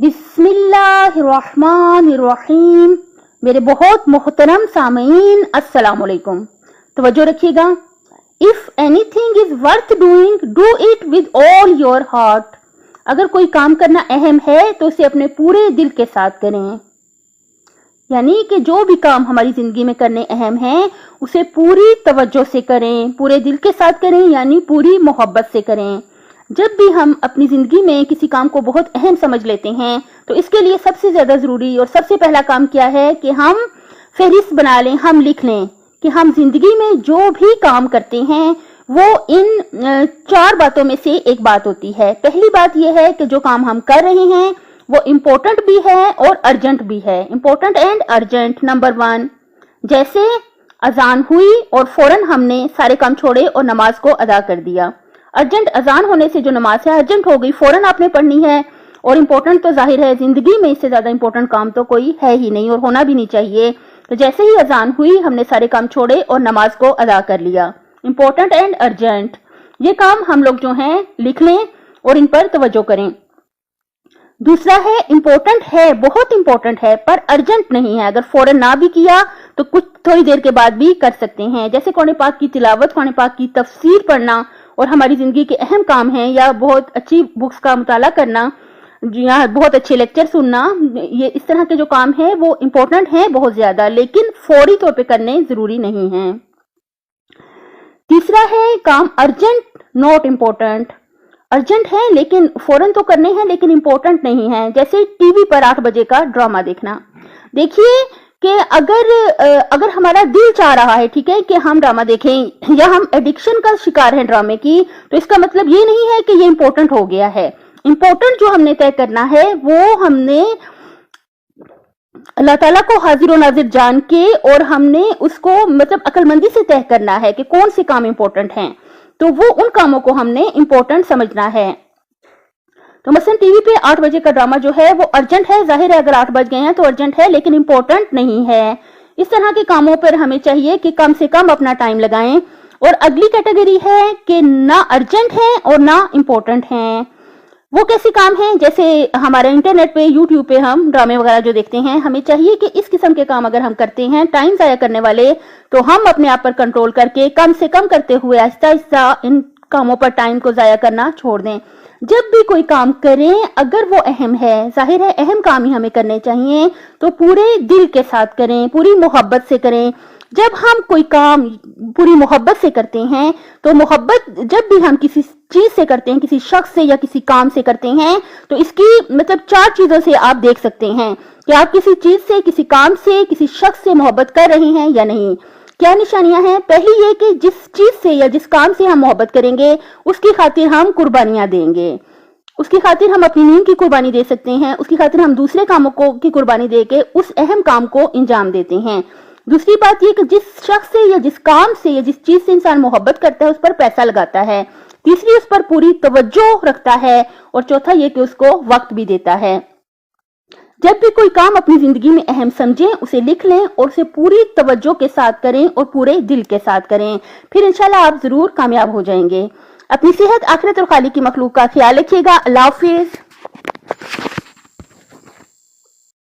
बिस्मिल्लाहिर्रहमानिर्रहीम। मेरे बहुत मोहतरम सामीन, अस्सलाम वालेकुम। तवज्जो रखिएगा। If anything is worth doing, do it with all your heart. अगर कोई काम करना अहम है तो उसे अपने पूरे दिल के साथ करें। यानी कि जो भी काम हमारी जिंदगी में करने अहम है उसे पूरी तवज्जो से करें, पूरे दिल के साथ करें, यानी पूरी मोहब्बत से करें। जब भी हम अपनी जिंदगी में किसी काम को बहुत अहम समझ लेते हैं तो इसके लिए सबसे ज्यादा जरूरी और सबसे पहला काम क्या है कि हम फहरिस्त बना लें, हम लिख लें कि हम जिंदगी में जो भी काम करते हैं वो इन 4 बातों में से एक बात होती है। पहली बात यह है कि जो काम हम कर रहे हैं वो इम्पोर्टेंट भी है और अर्जेंट भी है। Important and urgent. नंबर 1, जैसे अजान हुई और फौरन हमने सारे काम छोड़े और नमाज को अदा कर दिया। अर्जेंट, अजान होने से जो नमाज है अर्जेंट हो गई, फौरन आपने पढ़नी है। और इम्पोर्टेंट तो जाहिर है जिंदगी में इससे ज्यादा इम्पोर्टेंट काम तो कोई है ही नहीं और होना भी नहीं चाहिए। तो जैसे ही अजान हुई हमने सारे काम छोड़े और नमाज को अदा कर लिया। इम्पोर्टेंट एंड अर्जेंट, ये काम हम लोग जो हैं लिख लें और इन पर तवज्जो करें। दूसरा है इम्पोर्टेंट है, बहुत इम्पोर्टेंट है पर अर्जेंट नहीं है। अगर फौरन ना भी किया तो कुछ थोड़ी देर के बाद भी कर सकते हैं। जैसे कुरान पाक की तिलावत, कुरान पाक की तफसीर पढ़ना और हमारी जिंदगी के अहम काम है, या बहुत अच्छी बुक्स का मुताला करना, या बहुत अच्छे लेक्चर सुनना। ये इस तरह के जो काम है वो इम्पोर्टेंट है बहुत ज्यादा, लेकिन फौरी तौर पे करने जरूरी नहीं है। तीसरा है काम अर्जेंट नॉट इम्पोर्टेंट। अर्जेंट है लेकिन फौरन तो करने हैं लेकिन इम्पोर्टेंट नहीं है। जैसे टीवी पर 8 बजे का ड्रामा देखना। देखिए कि अगर हमारा दिल चाह रहा है, ठीक है, कि हम ड्रामा देखें या हम एडिक्शन का शिकार हैं ड्रामे की, तो इसका मतलब ये नहीं है कि ये इम्पोर्टेंट हो गया है। इम्पोर्टेंट जो हमने तय करना है वो हमने अल्लाह ताला को हाजिर और नाजिर जान के, और हमने उसको मतलब अक्लमंदी से तय करना है कि कौन से काम इम्पोर्टेंट हैं। तो वो उन कामों को हमने इम्पोर्टेंट समझना है। तो मसलन टीवी पे 8 बजे का ड्रामा जो है वो अर्जेंट है, जाहिर है अगर 8 बज गए हैं तो अर्जेंट है, लेकिन इम्पोर्टेंट नहीं है। इस तरह के कामों पर हमें चाहिए कि कम से कम अपना टाइम लगाएं। और अगली कैटेगरी है कि ना अर्जेंट है और ना इम्पोर्टेंट है। वो कैसे काम है? जैसे हमारे इंटरनेट पे, यूट्यूब पे हम ड्रामे वगैरह जो देखते हैं, हमें चाहिए कि इस किस्म के काम अगर हम करते हैं टाइम जाया करने वाले, तो हम अपने आप पर कंट्रोल करके कम से कम करते हुए आहिस्ता आहिस्ता इन कामों पर टाइम को जाया करना छोड़ दें। जब भी कोई काम करें अगर वो अहम है, जाहिर है अहम काम ही हमें करने चाहिए, तो पूरे दिल के साथ करें, पूरी मोहब्बत से करें। जब हम कोई काम पूरी मोहब्बत से करते हैं तो मोहब्बत जब भी हम किसी चीज से करते हैं, किसी शख्स से या किसी काम से करते हैं, तो इसकी मतलब 4 चीजों से आप देख सकते हैं कि आप किसी चीज से, किसी काम से, किसी शख्स से मोहब्बत कर रहे हैं या नहीं। क्या निशानियां हैं? पहली ये कि जिस चीज से या जिस काम से हम मोहब्बत करेंगे उसकी खातिर हम कुर्बानियां देंगे। उसकी खातिर हम अपनी नींद की कुर्बानी दे सकते हैं, उसकी खातिर हम दूसरे कामों को की कुर्बानी दे के उस अहम काम को अंजाम देते हैं। दूसरी बात ये कि जिस शख्स से या जिस काम से या जिस चीज से इंसान मोहब्बत करता है उस पर पैसा लगाता है। तीसरी, उस पर पूरी तवज्जो रखता है। और चौथा ये कि उसको वक्त भी देता है। जब भी कोई काम अपनी जिंदगी में अहम समझें उसे लिख लें और उसे पूरी तवज्जो के साथ करें और पूरे दिल के साथ करें, फिर इंशाल्लाह आप जरूर कामयाब हो जाएंगे। अपनी सेहत, आखिरत और खालिक की मखलूक का ख्याल रखिएगा। अल्लाह हाफिज।